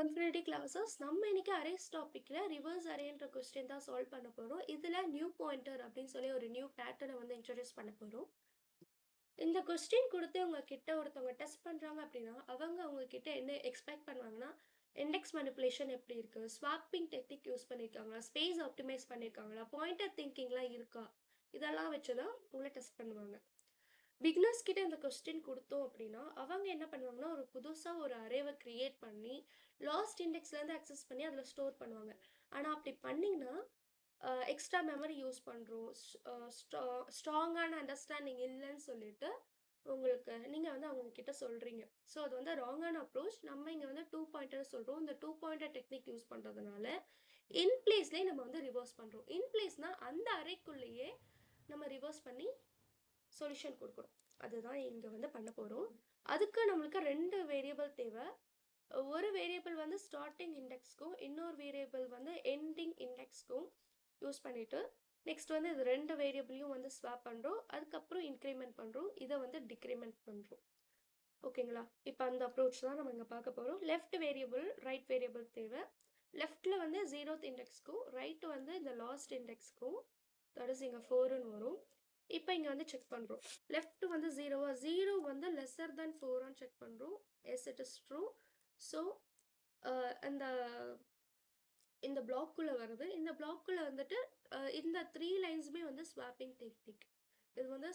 Infinity classes நம்ம இன்னைக்கு arrays டாபிக்ல ரிவர்ஸ் அரேன்ற கொஸ்டின் தான் சால்வ் பண்ண போறோம். இதுல நியூ பாயிண்டர் அப்படின்னு சொல்லி ஒரு நியூ பேட்டர்னை வந்து இன்ட்ரோடியூஸ் பண்ண போறோம். இந்த கொஸ்டின் கொடுத்து உங்ககிட்ட ஒருத்தவங்க டெஸ்ட் பண்றாங்க அப்படின்னா அவங்க கிட்ட என்ன எக்ஸ்பெக்ட் பண்ணுவாங்கன்னா இண்டெக்ஸ் மேனிப்புலேஷன் எப்படி இருக்கு, ஸ்வாப்பிங் டெக்னிக் யூஸ் பண்ணியிருக்காங்களா, ஸ்பேஸ் ஆப்டிமைஸ் பண்ணியிருக்காங்களா, பாயிண்டர் திங்கிங்லாம் இருக்கா, இதெல்லாம் வச்சுதான் உங்களை டெஸ்ட் பண்ணுவாங்க. பிகினர்ஸ் கிட்ட இந்த கொஸ்டின் கொடுத்தோம் அப்படின்னா அவங்க என்ன பண்ணுவாங்கன்னா ஒரு புதுசாக ஒரு அரேவை கிரியேட் பண்ணி லாஸ்ட் இண்டெக்ஸ்லேருந்து அக்சஸ் பண்ணி அதில் ஸ்டோர் பண்ணுவாங்க. ஆனால் அப்படி பண்ணிங்கன்னா எக்ஸ்ட்ரா மெமரி யூஸ் பண்ணுறோம், ஸ்ட்ராங்கான அண்டர்ஸ்டாண்டிங் இல்லைன்னு சொல்லிட்டு உங்களுக்கு நீங்கள் வந்து அவங்க கிட்ட சொல்கிறீங்க. ஸோ அது வந்து ராங்கான அப்ரோச். நம்ம இங்கே வந்து 2 பாயிண்டர் சொல்கிறோம். இந்த 2 பாயிண்டர் டெக்னிக் யூஸ் பண்ணுறதுனால இன் பிளேஸ்லேயே நம்ம வந்து ரிவர்ஸ் பண்ணுறோம். இன் பிளேஸ்னால் அந்த அறைக்குள்ளேயே நம்ம ரிவர்ஸ் பண்ணி சொல்யூஷன் கொடுக்குறோம். அதுதான் இங்கே வந்து பண்ண போகிறோம். அதுக்கு நம்மளுக்கு 2 வேரியபிள் தேவை. ஒரு வேரியபிள் வந்து ஸ்டார்டிங் இண்டெக்ஸ்க்கும் இன்னொரு வேரியபிள் வந்து எண்டிங் இண்டெக்ஸ்க்கும் யூஸ் பண்ணிவிட்டு நெக்ஸ்ட் வந்து இது 2 வேரியபிளையும் வந்து ஸ்வாப் பண்ணுறோம். அதுக்கப்புறம் இன்க்ரிமெண்ட் பண்ணுறோம், இதை வந்து டிக்ரிமெண்ட் பண்ணுறோம். ஓகேங்களா? இப்போ அந்த அப்ரோச் தான் நம்ம இங்கே பார்க்க போகிறோம். லெஃப்ட் வேரியபிள் ரைட் வேரியபிள் தேவை. லெஃப்டில் வந்து 0th இண்டெக்ஸ்க்கும் ரைட்டு வந்து இந்த லாஸ்ட் இண்டெக்ஸ்க்கும் தட் இஸ் இங்கே 4ன்னு வரும். இப்போ இங்கே வந்து செக் பண்ணுறோம். லெஃப்ட் வந்து 0 வந்து லெஸ்ஸர் தென் 4 செக் பண்ணுறோம். S it is true. So இந்த பிளாக்குள்ளே வருது. இந்த பிளாக்குள்ளே வந்துட்டு இந்த 3 லைன்ஸுமே வந்து ஸ்வாப்பிங் டெக்னிக். இது வந்து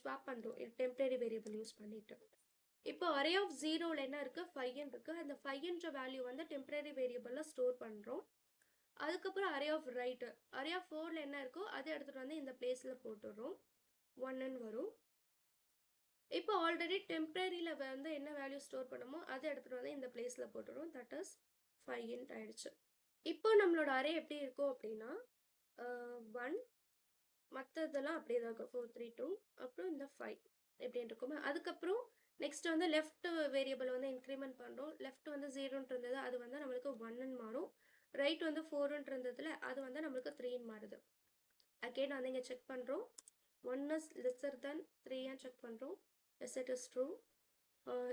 ஸ்வாப் பண்ணுறோம் டெம்பரரி வேரியபிள் யூஸ் பண்ணிட்டு. இப்போ அரே ஆஃப் 0ல என்ன இருக்குது, 5 இருக்குது. அந்த 5ன்ற வேல்யூ வந்து டெம்பரரி வேரியபிளில் ஸ்டோர் பண்ணுறோம். அதுக்கப்புறம் array of right, array of 4ல என்ன இருக்கோ அதை எடுத்துகிட்டு வந்து இந்த பிளேஸில் போட்டுடுறோம். 1ன்னு வரும். இப்போ ஆல்ரெடி டெம்பரரியில் வந்து என்ன வேல்யூ ஸ்டோர் பண்ணுமோ அதை எடுத்துகிட்டு வந்து இந்த பிளேஸில் போட்டுடுறோம். தட் இஸ் 5ன்னு ஆயிடுச்சு. இப்போ நம்மளோட அரே எப்படி இருக்கும் அப்படின்னா 1 மற்றதெல்லாம் அப்படியே தான் இருக்கும். 4 3 2 அப்புறம் இந்த 5 எப்படின்னு இருக்குமே. அதுக்கப்புறம் நெக்ஸ்ட் வந்து லெஃப்ட் வேரியபிள் வந்து இன்க்ரிமெண்ட் பண்ணுறோம். லெஃப்ட் வந்து 0ன்னு இருந்தது, அது வந்து நம்மளுக்கு 1ன்னு மாறும். ரைட் வந்து 4ன்னு இருந்ததுல அது வந்து நம்மளுக்கு 3ன்னு மாறுது. அகெயின் வந்து இங்கே செக் பண்ணுறோம். 1 இஸ் லெஸ்ஸர் தென் 3 செக் பண்ணுறோம். S it is true.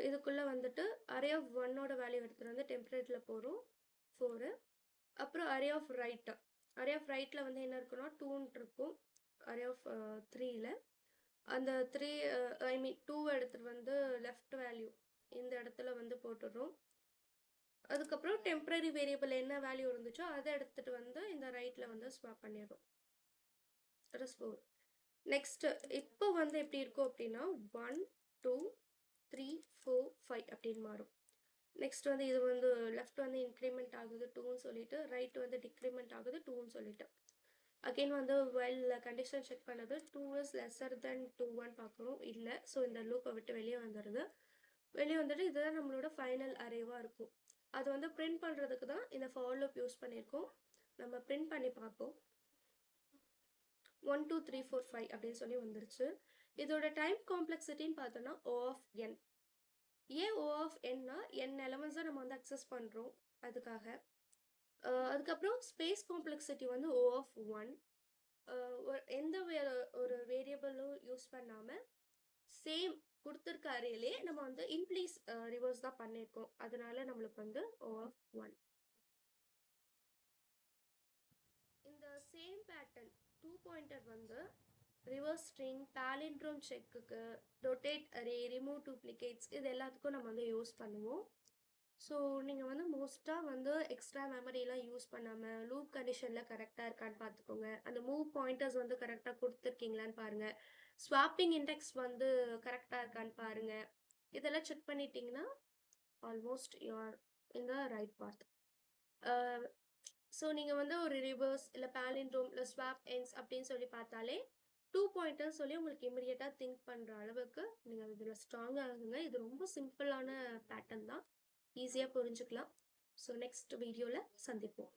இதுக்குள்ளே வந்துட்டு அரே ஆஃப் 1ஓட வேல்யூ எடுத்துகிட்டு வந்து டெம்பரேட்டில் போகிறோம் 4. அப்புறம் array of right, array of ரைட்டில் வந்து என்ன இருக்குன்னா 2ன்னு இருக்கும். அரே ஆஃப் 3ல அந்த 3 ஐ மீன் 2 எடுத்துகிட்டு வந்து லெஃப்ட் வேல்யூ இந்த இடத்துல வந்து போட்டுடுறோம். அதுக்கப்புறம் டெம்பரரி வேரியபிள் என்ன வேல்யூ இருந்துச்சோ அதை எடுத்துகிட்டு வந்து இந்த ரைட்டில் வந்து ஸ்வாப் பண்ணிடுறோம். That is 4. நெக்ஸ்ட் இப்போ வந்து எப்படி இருக்கும் அப்படின்னா 1 2 3 4 5 அப்படின்னு மாறும். நெக்ஸ்ட் வந்து இது வந்து லெஃப்ட் வந்து இன்க்ரிமெண்ட் ஆகுது 2ன்னு சொல்லிட்டு, ரைட் வந்து டிக்ரிமெண்ட் ஆகுது 2ன்னு சொல்லிட்டு. அகெயின் வந்து வெல் கண்டிஷன் செக் பண்ணது 2 இஸ் லெஸ்ஸர் தென் 2 பார்க்குறோம். இல்லை. ஸோ இந்த லூப்பை விட்டு வெளியே வந்துடுது. வெளியே வந்துட்டு இதுதான் நம்மளோட ஃபைனல் அரேவாக இருக்கும். அது வந்து பிரிண்ட் பண்ணுறதுக்கு தான் இந்த ஃபார் லூப் யூஸ் பண்ணியிருக்கோம். நம்ம பிரிண்ட் பண்ணி பார்ப்போம். 1 2 3 4 5 அப்படின்னு சொல்லி வந்துருச்சு. இதோட டைம் காம்ப்ளெக்சிட்டின்னு பார்த்தோன்னா O of n. ஏன் O of nனா n எலமெண்ட்ஸ் தான் நம்ம வந்து அக்சஸ் பண்ணுறோம் அதுக்காக. அதுக்கப்புறம் ஸ்பேஸ் காம்ப்ளெக்சிட்டி வந்து O of 1. எந்த ஒரு வேரியபிளும் யூஸ் பண்ணாமல் சேம் கொடுத்துருக்க அரேலே நம்ம வந்து இன்பிளேஸ் ரிவர்ஸ் தான் பண்ணியிருக்கோம். அதனால நம்மளுக்கு வந்து O of 1. இந்த சேம் பேட்டர்ன் 2 பாயிண்டர் வந்து ரிவர்ஸ் ஸ்ட்ரிங், பாலிண்ட்ரோம் செக்குக்கு, ரொட்டேட் அரே, ரிமூவ் டூப்ளிகேட்ஸ் இது எல்லாத்துக்கும் நம்ம வந்து யூஸ் பண்ணுவோம். ஸோ நீங்கள் வந்து மோஸ்ட்டாக வந்து எக்ஸ்ட்ரா மெமரிலாம் யூஸ் பண்ணாமல் லூப் கண்டிஷனில் கரெக்டாக இருக்கான்னு பார்த்துக்கோங்க. அந்த மூவ் பாயிண்டர்ஸ் வந்து கரெக்டாக கொடுத்துருக்கீங்களான்னு பாருங்கள். ஸ்வாப்பிங் இண்டெக்ஸ் வந்து கரெக்டாக இருக்கான்னு பாருங்கள். இதெல்லாம் செக் பண்ணிட்டீங்கன்னா almost you're in the right path. So நீங்கள் வந்து ஒரு ரிவர்ஸ் இல்லை பாலிண்ட்ரோம் இல்லை ஸ்வாப் எண்ட்ஸ் அப்படின்னு சொல்லி பார்த்தாலே 2 பாயிண்டர்ஸ் சொல்லி உங்களுக்கு இமிடியேட்டாக திங்க் பண்ணுற அளவுக்கு நீங்கள் இதில் ஸ்ட்ராங்காக ஆகுங்க. இது ரொம்ப சிம்பிளான பேட்டர்ன் தான், ஈஸியாக புரிஞ்சுக்கலாம். ஸோ நெக்ஸ்ட் வீடியோவில் சந்திப்போம்.